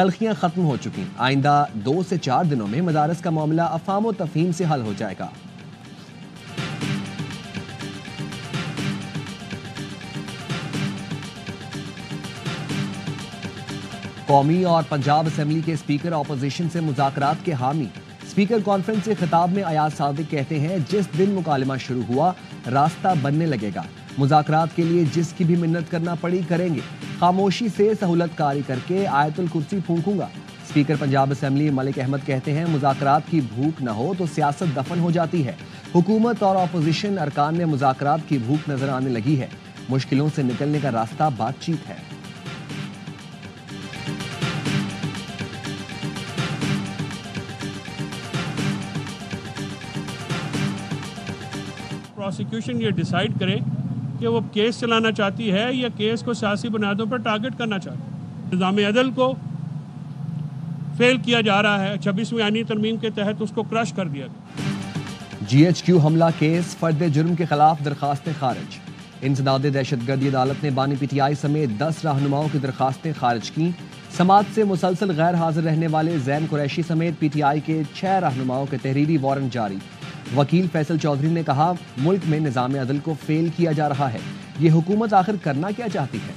تلخیاں ختم ہو چکی، آئندہ 2 سے 4 دنوں میں مدارس کا معاملہ افہام و تفہیم سے حل ہو جائے گا۔ قومی اور پنجاب اسمبلی کے اسپیکر اپوزیشن سے مذاکرات کے حامی۔ اسپیکر کانفرنس کے خطاب میں ایاز صادق کہتے ہیں جس دن مکالمہ شروع ہوا راستہ بننے لگے گا، مذاکرات کے لیے جس کی بھی منت کرنا پڑی کریں گے، خاموشی سے سہولت کاری کر کے آیت الکرسی پھونکوں گا۔ اسپیکر پنجاب اسمبلی ملک احمد کہتے ہیں مذاکرات کی بھوک نہ ہو تو سیاست دفن ہو جاتی ہے، حکومت اور اپوزیشن ارکان میں مذاکرات کی بھوک نظر آنے لگی ہے، مشکلوں سے نکلنے کا راستہ بات چیت ہے۔ پروسیکیوشن یہ ڈیسائیڈ کرے کہ وہ کیس چلانا چاہتی ہے یا کیس کو سیاسی بنیادوں پر ٹارگٹ کرنا چاہتی ہے۔ نظام عدل کو فیل کیا جا رہا ہے، 26ویں آئینی ترمیم کے تحت اس کو کرش کر دیا گیا۔ جی ایچ کیو حملہ کیس، فرد جرم کے خلاف درخواستیں خارج۔ انسداد دہشت گردی عدالت نے بانی پی ٹی آئی سمیت 10 رہنماؤں کی درخواستیں خارج کیں۔ سماعت سے مسلسل غیر حاضر رہنے والے زین قریشی سمیت پی ٹی آئی کے 6 رہنماؤں کے تحریری وارنٹ جاری۔ وکیل فیصل چودھری نے کہا ملک میں نظام عدل کو فیل کیا جا رہا ہے، یہ حکومت آخر کرنا کیا چاہتی ہے؟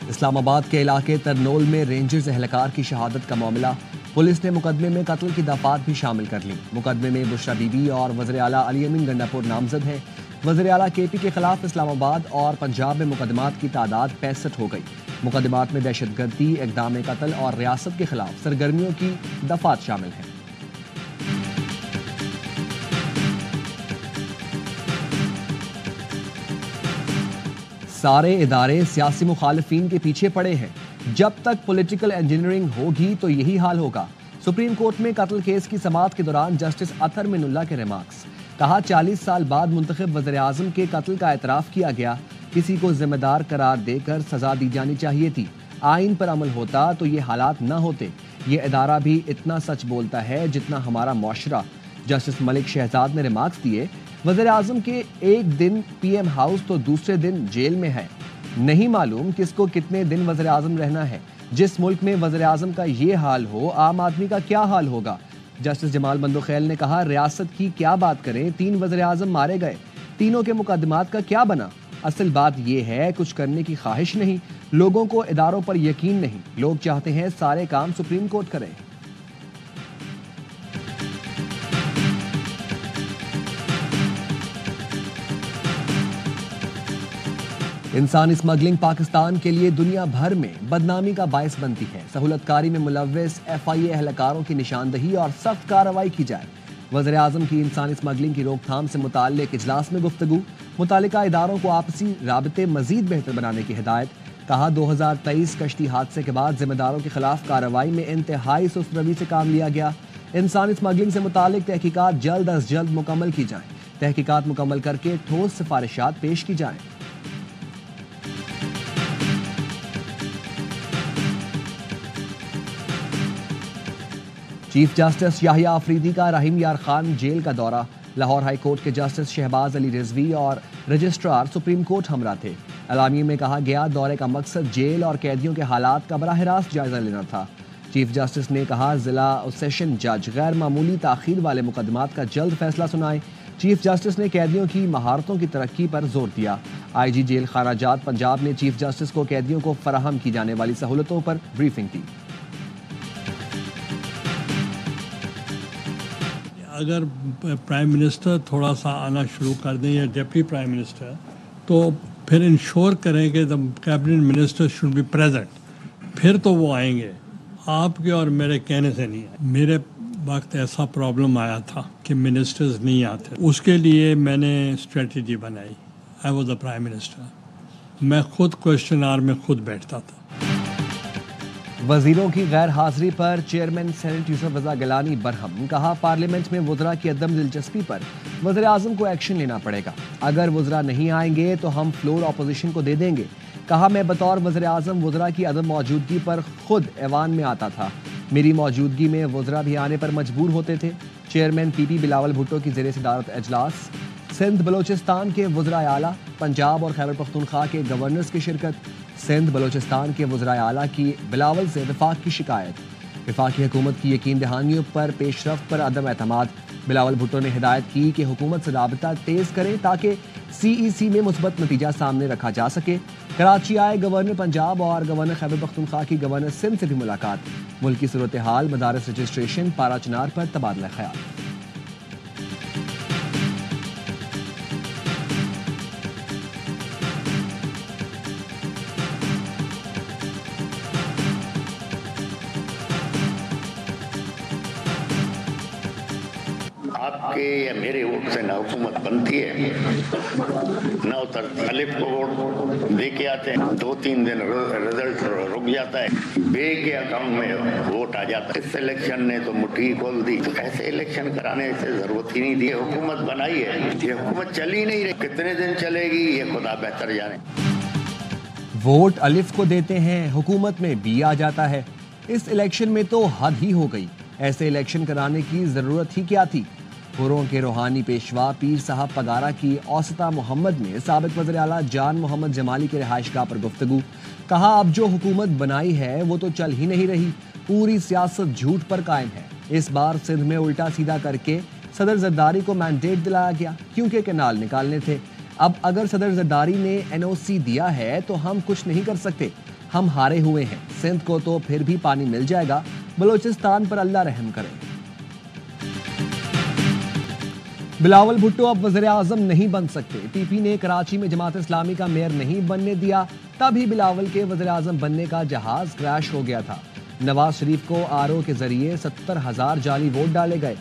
اسلام آباد کے علاقے ترنول میں رینجرز اہلکار کی شہادت کا معاملہ، پولیس نے مقدمے میں قتل کی دفعات بھی شامل کر لیں۔ مقدمے میں بشرا بی بی اور وزیر اعلیٰ علی امین گنڈاپور نامزد ہیں۔ وزیر اعلیٰ کے پی کے خلاف اسلام آباد اور پنجاب میں مقدمات کی تعداد 65 ہو گئی۔ مقدمات میں دہشت گردی، اقدام قتل اور ریاست کے خلاف سرگرمیوں کی دفعات شامل ہیں۔ سارے ادارے سیاسی مخالفین کے پیچھے پڑے ہیں، جب تک پولیٹیکل انجینئرنگ ہوگی تو یہی حال ہوگا۔ سپریم کورٹ میں قتل کیس کی سماعت کے دوران جسٹس اطہر من اللہ کے ریمارکس، کہا 40 سال بعد منتخب وزیر اعظم کے قتل کا اعتراف کیا گیا، کسی کو ذمہ دار قرار دے کر سزا دی جانی چاہیے تھی، آئین پر عمل ہوتا تو یہ حالات نہ ہوتے، یہ ادارہ بھی اتنا سچ بولتا ہے جتنا ہمارا معاشرہ۔ جسٹس ملک شہزاد نے ریمارکس دیے، وزیر اعظم کے ایک دن پی ایم ہاؤس تو دوسرے دن جیل میں ہے، نہیں معلوم کس کو کتنے دن وزیر اعظم رہنا ہے۔ جس ملک میں وزیر اعظم کا یہ حال ہو، عام آدمی کا کیا حال ہوگا؟ جسٹس جمال بندوخیل نے کہا ریاست کی کیا بات کریں، 3 وزیر اعظم مارے گئے، تینوں کے مقدمات کا کیا بنا؟ اصل بات یہ ہے کچھ کرنے کی خواہش نہیں، لوگوں کو اداروں پر یقین نہیں، لوگ چاہتے ہیں سارے کام سپریم کورٹ کرے۔ انسانی اسمگلنگ پاکستان کے لیے دنیا بھر میں بدنامی کا باعث بنتی ہے، سہولت کاری میں ملوث ایف آئی اے اہلکاروں کی نشاندہی اور سخت کارروائی کی جائے۔ وزیر اعظم کی انسانی اسمگلنگ کی روک تھام سے متعلق اجلاس میں گفتگو، متعلقہ اداروں کو آپسی رابطے مزید بہتر بنانے کی ہدایت، کہا 2023 کشتی حادثے کے بعد ذمہ داروں کے خلاف کارروائی میں انتہائی سست روی سے کام لیا گیا، انسانی اسمگلنگ سے متعلق تحقیقات جلد از جلد مکمل کی جائیں، تحقیقات مکمل کر کے ٹھوس سفارشات پیش کی جائیں۔ چیف جسٹس یحییٰ آفریدی کا رحیم یار خان جیل کا دورہ، لاہور ہائی کورٹ کے جسٹس شہباز علی رضوی اور رجسٹرار سپریم کورٹ ہمراہ تھے۔ اعلامیے میں کہا گیا دورے کا مقصد جیل اور قیدیوں کے حالات کا براہ راست جائزہ لینا تھا۔ چیف جسٹس نے کہا ضلع سیشن جج غیر معمولی تاخیر والے مقدمات کا جلد فیصلہ سنائیں۔ چیف جسٹس نے قیدیوں کی مہارتوں کی ترقی پر زور دیا۔ آئی جی جیل خانہ جات پنجاب نے چیف جسٹس کو قیدیوں کو فراہم کی جانے والی سہولتوں پر بریفنگ دی۔ اگر پرائم منسٹر تھوڑا سا آنا شروع کر دیں یا ڈپٹی پرائم منسٹر، تو پھر انشور کریں کہ the cabinet minister should be present, پھر تو وہ آئیں گے، آپ کے اور میرے کہنے سے نہیں آئے۔ میرے وقت ایسا پرابلم آیا تھا کہ منسٹرز نہیں آتے، اس کے لیے میں نے اسٹریٹجی بنائی، I was the prime minister, میں خود کوشچن آور میں خود بیٹھتا تھا۔ وزیروں کی غیر حاضری پر چیئرمین سینٹ یوسف رضا گیلانی برہم، کہا پارلیمنٹ میں وزراء کی عدم دلچسپی پر وزیر اعظم کو ایکشن لینا پڑے گا، اگر وزراء نہیں آئیں گے تو ہم فلور اپوزیشن کو دے دیں گے۔ کہا میں بطور وزیر اعظم وزراء کی عدم موجودگی پر خود ایوان میں آتا تھا، میری موجودگی میں وزراء بھی آنے پر مجبور ہوتے تھے، چیئرمین پی پی بلاول بھٹو کی زیر صدارت اجلاس، سندھ بلوچستان کے وزرائے اعلیٰ، پنجاب اور خیبر پختونخوا کے گورنرز کی شرکت، سندھ بلوچستان کے وزرائے اعلیٰ کی بلاول سے وفاق کی شکایت، وفاقی حکومت کی یقین دہانیوں پر پیش رفت پر عدم اعتماد، بلاول بھٹو نے ہدایت کی کہ حکومت سے رابطہ تیز کرے تاکہ سی ای سی میں مثبت نتیجہ سامنے رکھا جا سکے۔ کراچی آئے گورنر پنجاب اور گورنر خیبر پختونخوا کی گورنر سندھ سے بھی ملاقات، ملکی صورتحال، مدارس رجسٹریشن، پارا چنار پر تبادلہ خیال۔ آپ کے یا میرے ووٹ سے نہ حکومت بنتی ہے نہ اترتی۔ الف کو ووٹ دے کے آتے ہیں، 2-3 دن رزلٹ رک جاتا ہے، بے کے اکاؤنٹ میں ووٹ آ جاتا ہے۔ اس الیکشن نے تو مٹھی کھول دی، تو ایسے الیکشن کرانے سے ضرورت ہی نہیں دی۔ حکومت بنائی ہے، یہ حکومت چل ہی نہیں رہی، کتنے دن چلے گی یہ خدا بہتر جانے۔ ووٹ الف کو دیتے ہیں، حکومت میں بی آ جاتا ہے۔ اس الیکشن میں تو حد ہی ہو گئی، ایسے الیکشن کرانے کی ضرورت ہی کیا تھی؟ پوروں کے روحانی پیشوا پیر صاحب پگارا کی اوسطا محمد میں سابق وزیر اعلیٰ جان محمد جمالی کے رہائش گاہ پر گفتگو، کہا اب جو حکومت بنائی ہے وہ تو چل ہی نہیں رہی، پوری سیاست جھوٹ پر قائم ہے۔ اس بار سندھ میں الٹا سیدھا کر کے صدر زرداری کو مینڈیٹ دلایا گیا کیونکہ کینال نکالنے تھے۔ اب اگر صدر زرداری نے این او سی دیا ہے تو ہم کچھ نہیں کر سکتے، ہم ہارے ہوئے ہیں۔ سندھ کو تو پھر بھی پانی مل جائے گا، بلوچستان پر اللہ رحم کرے۔ بلاول بھٹو اب وزیر اعظم نہیں بن سکتے، پی پی نے کراچی میں جماعت اسلامی کا میئر نہیں بننے دیا، تب ہی بلاول کے وزیر اعظم بننے کا جہاز کریش ہو گیا تھا۔ نواز شریف کو آر او کے ذریعے 70,000 جعلی ووٹ ڈالے گئے،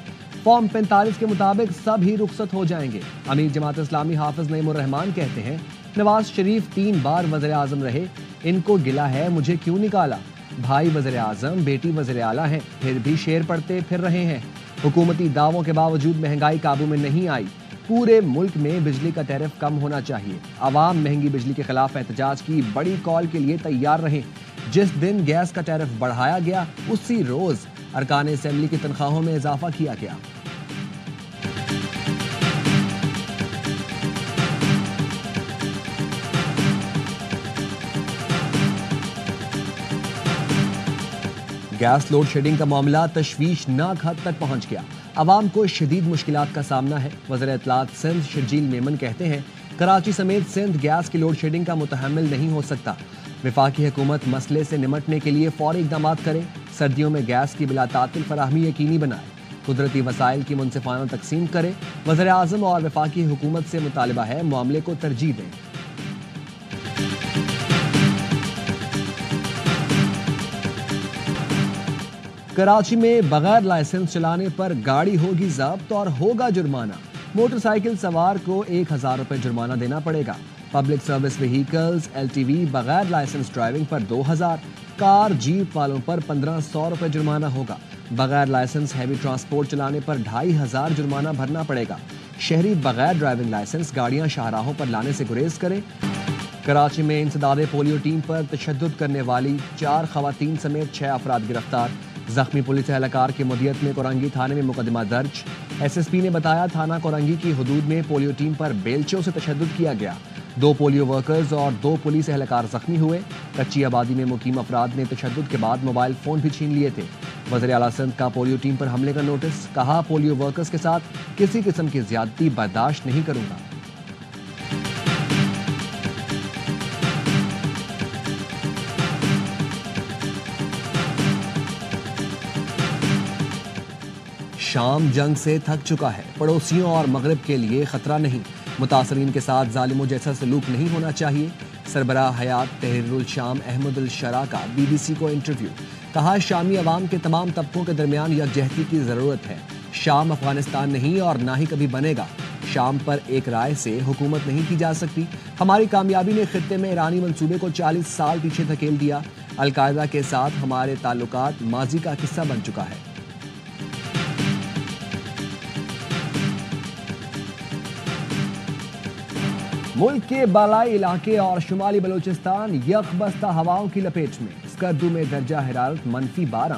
فارم 45 کے مطابق سب ہی رخصت ہو جائیں گے۔ امیر جماعت اسلامی حافظ نعیم الرحمان کہتے ہیں نواز شریف 3 بار وزیر اعظم رہے، ان کو گلہ ہے مجھے کیوں نکالا؟ بھائی وزیر اعظم، بیٹی وزیر اعلیٰ ہیں، پھر بھی شیر پڑتے پھر رہے ہیں۔ حکومتی دعووں کے باوجود مہنگائی قابو میں نہیں آئی، پورے ملک میں بجلی کا ٹیرف کم ہونا چاہیے۔ عوام مہنگی بجلی کے خلاف احتجاج کی بڑی کال کے لیے تیار رہیں۔ جس دن گیس کا ٹیرف بڑھایا گیا اسی روز ارکان اسمبلی کی تنخواہوں میں اضافہ کیا گیا۔ گیس لوڈ شیڈنگ کا معاملہ تشویشناک حد تک پہنچ گیا، عوام کو شدید مشکلات کا سامنا ہے۔ وزیر اطلاعات سندھ شرجیل میمن کہتے ہیں کراچی سمیت سندھ گیس کی لوڈ شیڈنگ کا متحمل نہیں ہو سکتا۔ وفاقی حکومت مسئلے سے نمٹنے کے لیے فوری اقدامات کرے، سردیوں میں گیس کی بلا تعطل فراہمی یقینی بنائے، قدرتی وسائل کی منصفانہ تقسیم کرے۔ وزیر اعظم اور وفاقی حکومت سے مطالبہ ہے معاملے کو ترجیح دیں۔ کراچی میں بغیر لائسنس چلانے پر گاڑی ہوگی ضبط اور ہوگا جرمانہ، موٹر سائیکل سوار کو 1,000 روپے جرمانہ دینا پڑے گا۔ Public service vehicles L T V بغیر لائسنس ڈرائیونگ پر 2,000، کار جیپ والوں پر 1,500 روپے جرمانہ ہوگا۔ بغیر لائسنس ہیوی ٹرانسپورٹ چلانے پر 2,500 جرمانہ بھرنا پڑے گا۔ شہری بغیر ڈرائیونگ لائسنس گاڑیاں شاہراہوں پر لانے سے گریز کریں۔ کراچی میں انسداد پولیو ٹیم پر تشدد کرنے والی 4 خواتین سمیت 6 افراد گرفتار، زخمی پولیس اہلکار کی مدیت میں کورنگی تھانے میں مقدمہ درج۔ ایس ایس پی نے بتایا تھانہ کورنگی کی حدود میں پولیو ٹیم پر بیلچوں سے تشدد کیا گیا، 2 پولیو ورکرز اور 2 پولیس اہلکار زخمی ہوئے۔ کچی آبادی میں مقیم افراد نے تشدد کے بعد موبائل فون بھی چھین لیے تھے۔ وزیر اعلیٰ سندھ کا پولیو ٹیم پر حملے کا نوٹس، کہا پولیو ورکرز کے ساتھ کسی قسم کی زیادتی برداشت نہیں کروں گا۔ شام جنگ سے تھک چکا ہے، پڑوسیوں اور مغرب کے لیے خطرہ نہیں، متاثرین کے ساتھ ظالموں جیسا سلوک نہیں ہونا چاہیے۔ سربراہ حیات تحریر الشام احمد الشرا کا بی بی سی کو انٹرویو، کہا شامی عوام کے تمام طبقوں کے درمیان یکجہتی کی ضرورت ہے، شام افغانستان نہیں اور نہ ہی کبھی بنے گا، شام پر ایک رائے سے حکومت نہیں کی جا سکتی، ہماری کامیابی نے خطے میں ایرانی منصوبے کو 40 سال پیچھے دھکیل دیا، القاعدہ کے ساتھ ہمارے تعلقات ماضی کا قصہ بن چکا ہے۔ ملک کے بالائی علاقے اور شمالی بلوچستان یک بستہ ہواؤں کی لپیٹ میں، اسکردو میں درجہ حرارت -12،